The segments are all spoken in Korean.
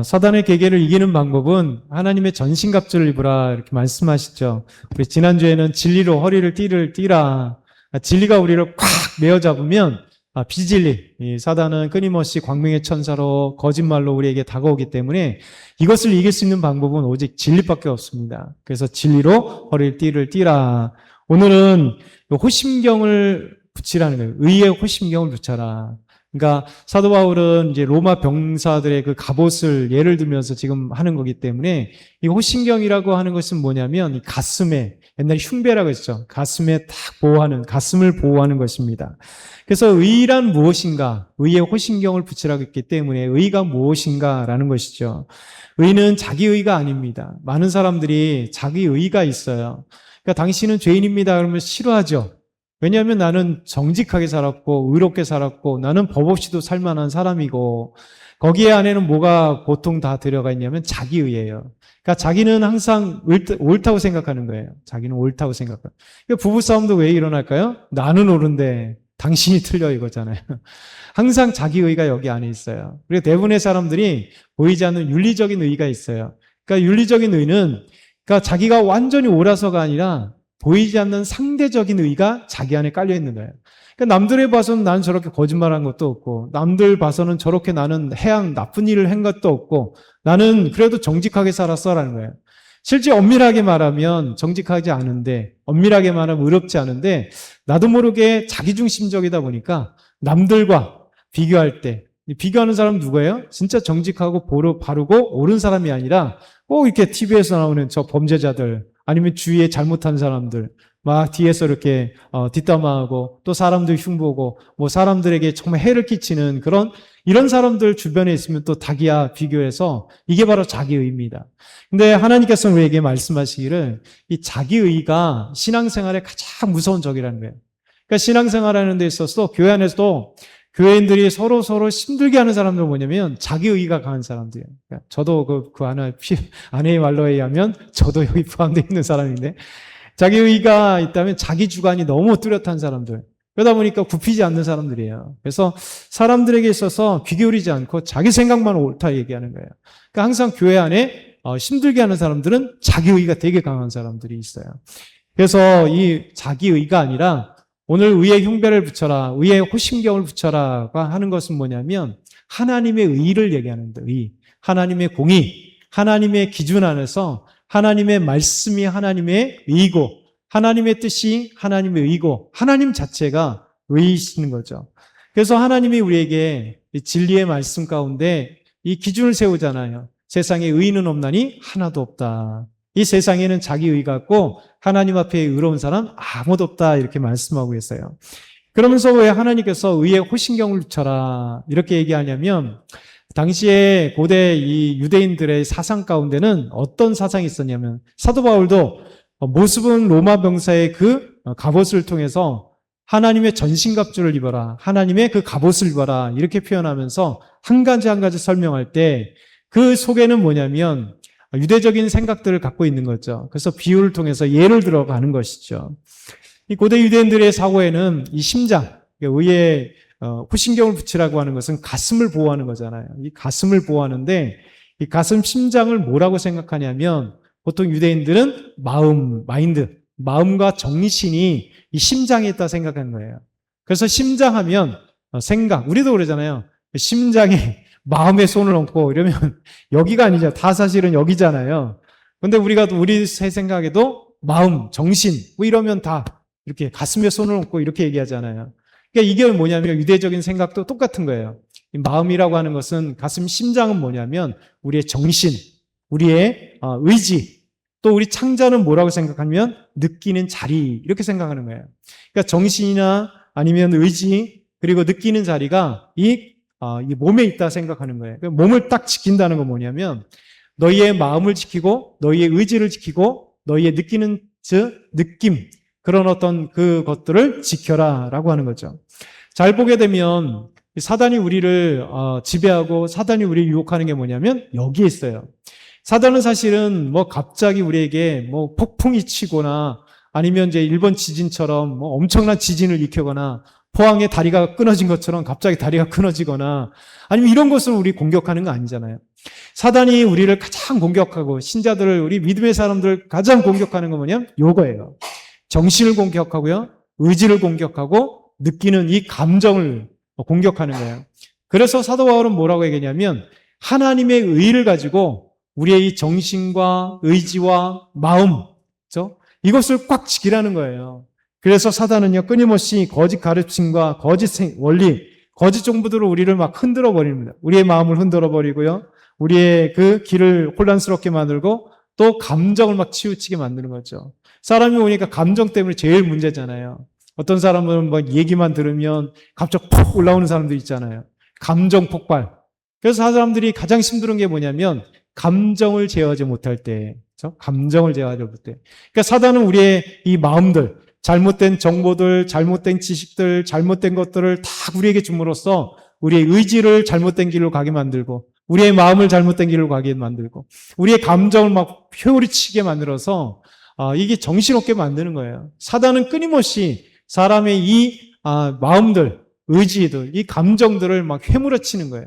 사단의 계계를 이기는 방법은 하나님의 전신갑주를 입으라 이렇게 말씀하시죠. 우리 지난주에는 진리로 허리를 띠라. 진리가 우리를 꽉 메어 잡으면 비진리, 이 사단은 끊임없이 광명의 천사로 거짓말로 우리에게 다가오기 때문에 이것을 이길 수 있는 방법은 오직 진리밖에 없습니다. 그래서 진리로 허리를 띠라. 오늘은 호심경을 붙이라는 거예요. 의의 호심경을 붙여라. 그러니까 사도 바울은 이제 로마 병사들의 그 갑옷을 예를 들면서 지금 하는 거기 때문에 이 호신경이라고 하는 것은 뭐냐면 이 가슴에 옛날에 흉배라고 했죠. 가슴에 딱 보호하는, 가슴을 보호하는 것입니다. 그래서 의란 무엇인가? 의의 호신경을 붙이라고 했기 때문에 의가 무엇인가라는 것이죠. 의는 자기 의가 아닙니다. 많은 사람들이 자기 의가 있어요. 그러니까 당신은 죄인입니다. 그러면 싫어하죠. 왜냐하면 나는 정직하게 살았고 의롭게 살았고 나는 법 없이도 살만한 사람이고 거기에 안에는 뭐가 보통 다 들어가 있냐면 자기의예요. 그러니까 자기는 항상 옳다고 생각하는 거예요. 자기는 옳다고 생각해요. 그러니까 부부싸움도 왜 일어날까요? 나는 옳은데 당신이 틀려 이거잖아요. 항상 자기의가 여기 안에 있어요. 그리고 대부분의 사람들이 보이지 않는 윤리적인 의가 있어요. 그러니까 윤리적인 의는 그러니까 자기가 완전히 옳아서가 아니라 보이지 않는 상대적인 의가 자기 안에 깔려 있는 거예요. 그러니까 남들에 봐서는 나는 저렇게 거짓말한 것도 없고 남들 봐서는 저렇게 나는 나쁜 일을 한 것도 없고 나는 그래도 정직하게 살았어라는 거예요. 실제 엄밀하게 말하면 정직하지 않은데 엄밀하게 말하면 의롭지 않은데 나도 모르게 자기중심적이다 보니까 남들과 비교할 때 비교하는 사람은 누구예요? 진짜 정직하고 바르고 옳은 사람이 아니라 꼭 이렇게 TV에서 나오는 저 범죄자들 아니면 주위에 잘못한 사람들 막 뒤에서 이렇게 뒷담화하고 또 사람들 흉보고 뭐 사람들에게 정말 해를 끼치는 그런 이런 사람들 주변에 있으면 또 닭이야 비교해서 이게 바로 자기의입니다. 근데 하나님께서는 우리에게 말씀하시기를 이 자기의가 신앙생활의 가장 무서운 적이라는 거예요. 그러니까 신앙생활하는 데 있어서 교회 안에서도 교회인들이 서로 힘들게 하는 사람들은 뭐냐면 자기의가 강한 사람들이에요. 그러니까 저도 그 아내의 말로에 의하면 저도 여기 포함되어 있는 사람인데 자기의가 있다면 자기 주관이 너무 뚜렷한 사람들. 그러다 보니까 굽히지 않는 사람들이에요. 그래서 사람들에게 있어서 귀 기울이지 않고 자기 생각만 옳다 얘기하는 거예요. 그러니까 항상 교회 안에 힘들게 하는 사람들은 자기의가 되게 강한 사람들이 있어요. 그래서 이 자기의가 아니라 오늘 의의 흉배를 붙여라, 의의 호심경을 붙여라가 하는 것은 뭐냐면 하나님의 의를 얘기하는 거예요. 의. 하나님의 공의, 하나님의 기준 안에서 하나님의 말씀이 하나님의 의고 하나님의 뜻이 하나님의 의고 하나님 자체가 의이시는 거죠. 그래서 하나님이 우리에게 진리의 말씀 가운데 이 기준을 세우잖아요. 세상에 의인은 없나니 하나도 없다. 이 세상에는 자기 의가 없고 하나님 앞에 의로운 사람 아무도 없다 이렇게 말씀하고 있어요. 그러면서 왜 하나님께서 의의 호신경을 붙여라 이렇게 얘기하냐면 당시에 고대 이 유대인들의 사상 가운데는 어떤 사상이 있었냐면 사도 바울도 모습은 로마 병사의 그 갑옷을 통해서 하나님의 전신갑주를 입어라 하나님의 그 갑옷을 입어라 이렇게 표현하면서 한 가지 설명할 때 그 속에는 뭐냐면 유대적인 생각들을 갖고 있는 거죠. 그래서 비유를 통해서 예를 들어가는 것이죠. 이 고대 유대인들의 사고에는 이 심장, 의의 호신경을 붙이라고 하는 것은 가슴을 보호하는 거잖아요. 이 가슴을 보호하는데 이 가슴 심장을 뭐라고 생각하냐면 보통 유대인들은 마음과 정신이 이 심장에 있다 생각하는 거예요. 그래서 심장하면 생각, 우리도 그러잖아요. 심장에 마음에 손을 얹고 이러면 여기가 아니죠. 다 사실은 여기잖아요. 근데 우리 새 생각에도 마음, 정신 뭐 이러면 다 이렇게 가슴에 손을 얹고 이렇게 얘기하잖아요. 그러니까 이게 뭐냐면 유대적인 생각도 똑같은 거예요. 이 마음이라고 하는 것은 가슴 심장은 뭐냐면 우리의 정신, 우리의 의지, 또 우리 창자는 뭐라고 생각하면 느끼는 자리 이렇게 생각하는 거예요. 그러니까 정신이나 아니면 의지 그리고 느끼는 자리가 이 몸에 있다 생각하는 거예요. 몸을 딱 지킨다는 건 뭐냐면 너희의 마음을 지키고 너희의 의지를 지키고 너희의 느끼는 느낌 그런 어떤 그것들을 지켜라 라고 하는 거죠. 잘 보게 되면 사단이 우리를 지배하고 사단이 우리를 유혹하는 게 뭐냐면 여기에 있어요. 사단은 사실은 뭐 갑자기 우리에게 뭐 폭풍이 치거나 아니면 이제 일본 지진처럼 뭐 엄청난 지진을 일으키거나 포항의 다리가 끊어진 것처럼 갑자기 다리가 끊어지거나 아니면 이런 것을 우리 공격하는 거 아니잖아요. 사단이 우리를 가장 공격하고 신자들을 우리 믿음의 사람들을 가장 공격하는 건 뭐냐면 요거예요. 정신을 공격하고요. 의지를 공격하고 느끼는 이 감정을 공격하는 거예요. 그래서 사도 바울은 뭐라고 얘기하냐면 하나님의 의를 가지고 우리의 이 정신과 의지와 마음, 그렇죠? 이것을 꽉 지키라는 거예요. 그래서 사단은요, 끊임없이 거짓 가르침과 거짓 원리, 거짓 정보들로 우리를 막 흔들어 버립니다. 우리의 마음을 흔들어 버리고요. 우리의 그 길을 혼란스럽게 만들고 또 감정을 막 치우치게 만드는 거죠. 사람이 오니까 감정 때문에 제일 문제잖아요. 어떤 사람은 뭐 얘기만 들으면 갑자기 푹 올라오는 사람도 있잖아요. 감정 폭발. 그래서 사람들이 가장 힘든 게 뭐냐면 감정을 제어하지 못할 때, 그렇죠? 감정을 제어하지 못할 때. 그러니까 사단은 우리의 이 마음들, 잘못된 정보들, 잘못된 지식들, 잘못된 것들을 다 우리에게 줌으로써 우리의 의지를 잘못된 길로 가게 만들고 우리의 마음을 잘못된 길로 가게 만들고 우리의 감정을 막 회오리치게 만들어서 이게 정신없게 만드는 거예요. 사단은 끊임없이 사람의 이 마음들, 의지들, 이 감정들을 막 회무러치는 거예요.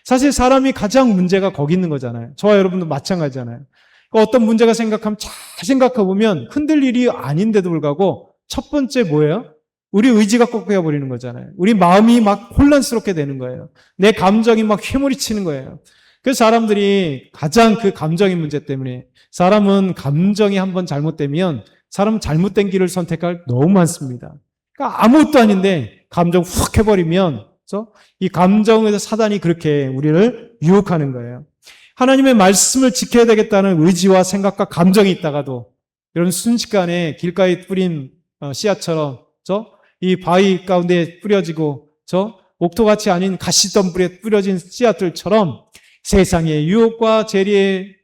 사실 사람이 가장 문제가 거기 있는 거잖아요. 저와 여러분도 마찬가지잖아요. 어떤 문제가 생각하면 잘 생각해 보면 흔들 일이 아닌데도 불구하고 첫 번째 뭐예요? 우리 의지가 꺾여 버리는 거잖아요. 우리 마음이 막 혼란스럽게 되는 거예요. 내 감정이 막 휘몰이치는 거예요. 그래서 사람들이 가장 그 감정의 문제 때문에 사람은 감정이 한번 잘못되면 사람은 잘못된 길을 선택할 너무 많습니다. 그러니까 아무것도 아닌데 감정 훅 해버리면 그래서 이 감정에서 사단이 그렇게 우리를 유혹하는 거예요. 하나님의 말씀을 지켜야 되겠다는 의지와 생각과 감정이 있다가도 이런 순식간에 길가에 뿌린 씨앗처럼 이 바위 가운데 뿌려지고 옥토같이 아닌 가시덤불에 뿌려진 씨앗들처럼 세상의 유혹과 재리의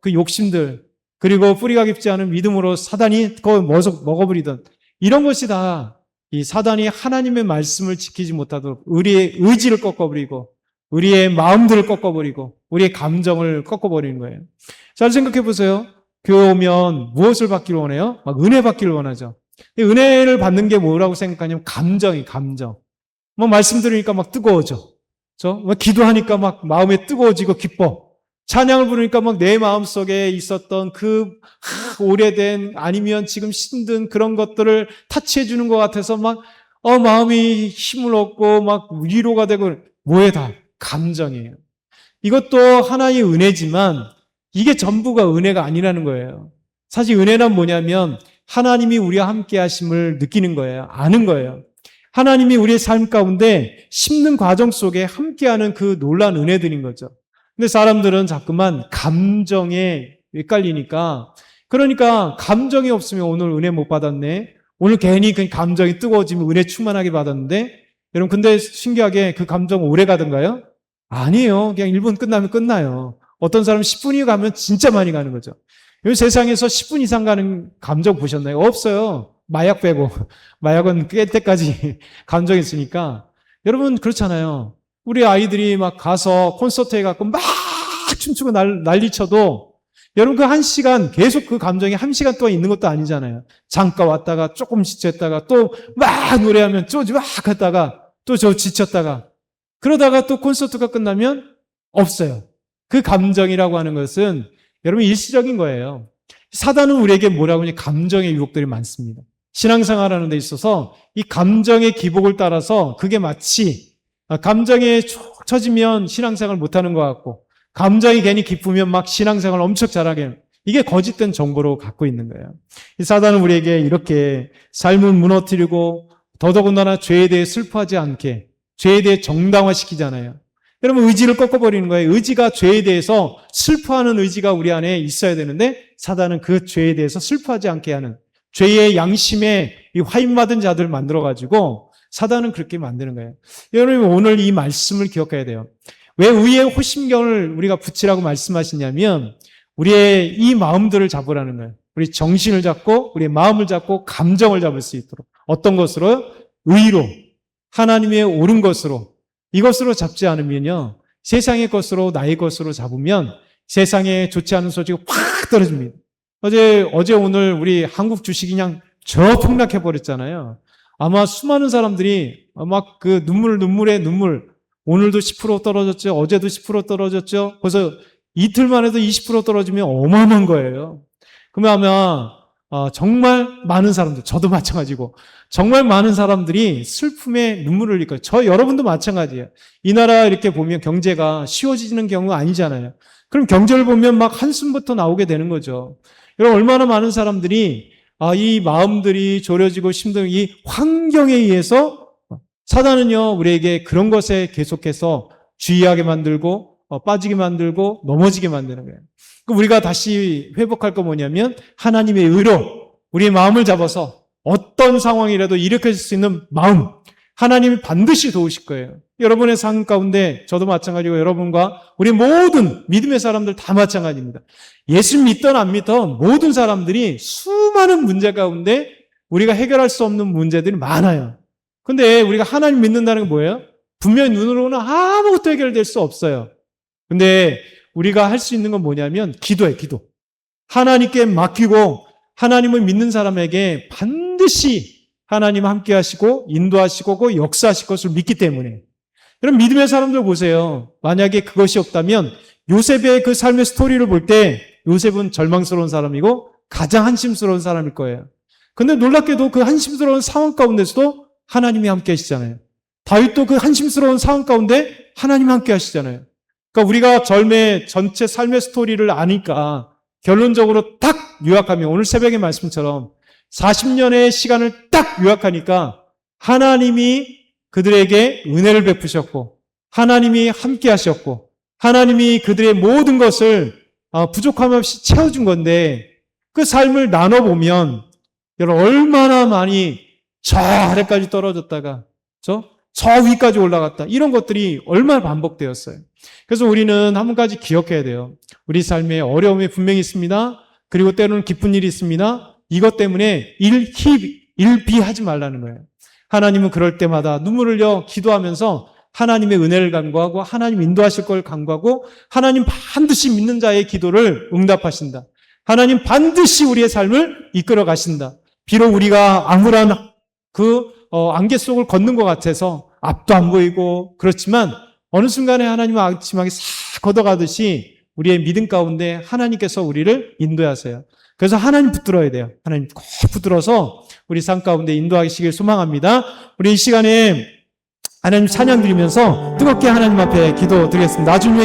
그 욕심들 그리고 뿌리가 깊지 않은 믿음으로 사단이 그걸 먹어버리던 이런 것이 다 이 사단이 하나님의 말씀을 지키지 못하도록 우리의 의지를 꺾어버리고 우리의 마음들을 꺾어버리고 우리의 감정을 꺾어버리는 거예요. 잘 생각해 보세요. 교회 오면 무엇을 받기를 원해요? 막 은혜 받기를 원하죠. 은혜를 받는 게 뭐라고 생각하냐면 감정. 뭐 말씀 들으니까 막 뜨거워져. 뭐 기도하니까 막 마음에 뜨거워지고 기뻐. 찬양을 부르니까 막 내 마음속에 있었던 그 오래된 아니면 지금 힘든 그런 것들을 타치해 주는 것 같아서 막 마음이 힘을 얻고 막 위로가 되고 뭐에 다 감정이에요. 이것도 하나의 은혜지만 이게 전부가 은혜가 아니라는 거예요. 사실 은혜란 뭐냐면 하나님이 우리와 함께 하심을 느끼는 거예요. 아는 거예요. 하나님이 우리의 삶 가운데 심는 과정 속에 함께하는 그 놀라운 은혜들인 거죠. 근데 사람들은 자꾸만 감정에 헷갈리니까 그러니까 감정이 없으면 오늘 은혜 못 받았네. 오늘 괜히 그 감정이 뜨거워지면 은혜 충만하게 받았는데 여러분 근데 신기하게 그 감정 오래 가던가요? 아니에요. 그냥 1분 끝나면 끝나요. 어떤 사람은 10분이 가면 진짜 많이 가는 거죠. 이 세상에서 10분 이상 가는 감정 보셨나요? 없어요. 마약 빼고. 마약은 깰 때까지 감정이 있으니까. 여러분 그렇잖아요. 우리 아이들이 막 가서 콘서트에 가고 막 춤추고 난리쳐도 여러분 그 1시간 계속 그 감정이 1시간 동안 있는 것도 아니잖아요. 잠깐 왔다가 조금 지쳤다가 또 막 노래하면 또 막 갔다가 또 저 지쳤다가 그러다가 또 콘서트가 끝나면 없어요. 그 감정이라고 하는 것은 여러분 일시적인 거예요. 사단은 우리에게 뭐라고 하냐 감정의 유혹들이 많습니다. 신앙생활하는 데 있어서 이 감정의 기복을 따라서 그게 마치 감정에 쭉 처지면 신앙생활 못하는 것 같고 감정이 괜히 기쁘면 막 신앙생활 엄청 잘하게 이게 거짓된 정보로 갖고 있는 거예요. 이 사단은 우리에게 이렇게 삶을 무너뜨리고 더더군다나 죄에 대해 슬퍼하지 않게 죄에 대해 정당화시키잖아요. 여러분 의지를 꺾어버리는 거예요. 의지가 죄에 대해서 슬퍼하는 의지가 우리 안에 있어야 되는데 사단은 그 죄에 대해서 슬퍼하지 않게 하는 죄의 양심에 이 화인받은 자들을 만들어가지고 사단은 그렇게 만드는 거예요. 여러분 오늘 이 말씀을 기억해야 돼요. 왜 의의 호심경을 우리가 붙이라고 말씀하시냐면 우리의 이 마음들을 잡으라는 거예요. 우리 정신을 잡고 우리의 마음을 잡고 감정을 잡을 수 있도록 어떤 것으로? 의로 하나님의 옳은 것으로 이것으로 잡지 않으면요 세상의 것으로 나의 것으로 잡으면 세상에 좋지 않은 소식이 확 떨어집니다. 어제 오늘 우리 한국 주식이 그냥 저 폭락해 버렸잖아요. 아마 수많은 사람들이 막 그 눈물에 눈물, 오늘도 10% 떨어졌죠. 어제도 10% 떨어졌죠. 그래서 이틀만 해도 20% 떨어지면 어마어마한 거예요. 그러면 아마 정말 많은 사람들, 저도 마찬가지고 정말 많은 사람들이 슬픔에 눈물을 흘릴 거예요. 여러분도 마찬가지예요. 이 나라 이렇게 보면 경제가 쉬워지는 경우가 아니잖아요. 그럼 경제를 보면 막 한숨부터 나오게 되는 거죠. 여러분, 얼마나 많은 사람들이 이 마음들이 졸여지고 힘든 이 환경에 의해서 사단은요, 우리에게 그런 것에 계속해서 주의하게 만들고 빠지게 만들고 넘어지게 만드는 거예요. 우리가 다시 회복할 거 뭐냐면 하나님의 의로 우리의 마음을 잡아서 어떤 상황이라도 일으킬 수 있는 마음, 하나님이 반드시 도우실 거예요. 여러분의 삶 가운데 저도 마찬가지고 여러분과 우리 모든 믿음의 사람들 다 마찬가지입니다. 예수 믿던 안 믿던 모든 사람들이 수많은 문제 가운데 우리가 해결할 수 없는 문제들이 많아요. 근데 우리가 하나님 믿는다는 게 뭐예요? 분명히 눈으로는 아무것도 해결될 수 없어요. 근데 우리가 할 수 있는 건 뭐냐면 기도예요, 기도. 하나님께 맡기고 하나님을 믿는 사람에게 반드시 하나님 함께 하시고 인도하시고 그 역사하실 것을 믿기 때문에. 여러분, 믿음의 사람들 보세요. 만약에 그것이 없다면 요셉의 그 삶의 스토리를 볼 때 요셉은 절망스러운 사람이고 가장 한심스러운 사람일 거예요. 근데 놀랍게도 그 한심스러운 상황 가운데서도 하나님이 함께 하시잖아요. 다윗도 그 한심스러운 상황 가운데 하나님이 함께 하시잖아요. 그러니까 우리가 전체 삶의 스토리를 아니까 결론적으로 딱 요약하면 오늘 새벽의 말씀처럼 40년의 시간을 딱 요약하니까 하나님이 그들에게 은혜를 베푸셨고 하나님이 함께 하셨고 하나님이 그들의 모든 것을 부족함 없이 채워준 건데 그 삶을 나눠보면 여러분 얼마나 많이 저 아래까지 떨어졌다가 저 위까지 올라갔다. 이런 것들이 얼마나 반복되었어요. 그래서 우리는 한 가지 기억해야 돼요. 우리 삶에 어려움이 분명히 있습니다. 그리고 때로는 기쁜 일이 있습니다. 이것 때문에 일비하지 말라는 거예요. 하나님은 그럴 때마다 눈물을 흘려 기도하면서 하나님의 은혜를 간구하고 하나님 인도하실 걸 간구하고 하나님 반드시 믿는 자의 기도를 응답하신다. 하나님 반드시 우리의 삶을 이끌어 가신다. 비록 우리가 암울한 안개 속을 걷는 것 같아서 앞도 안 보이고 그렇지만 어느 순간에 하나님은 아침하게 싹 걷어가듯이 우리의 믿음 가운데 하나님께서 우리를 인도하세요. 그래서 하나님 붙들어야 돼요. 하나님 꼭 붙들어서 우리 삶 가운데 인도하시길 소망합니다. 우리 이 시간에 하나님 찬양 드리면서 뜨겁게 하나님 앞에 기도 드리겠습니다. 나중에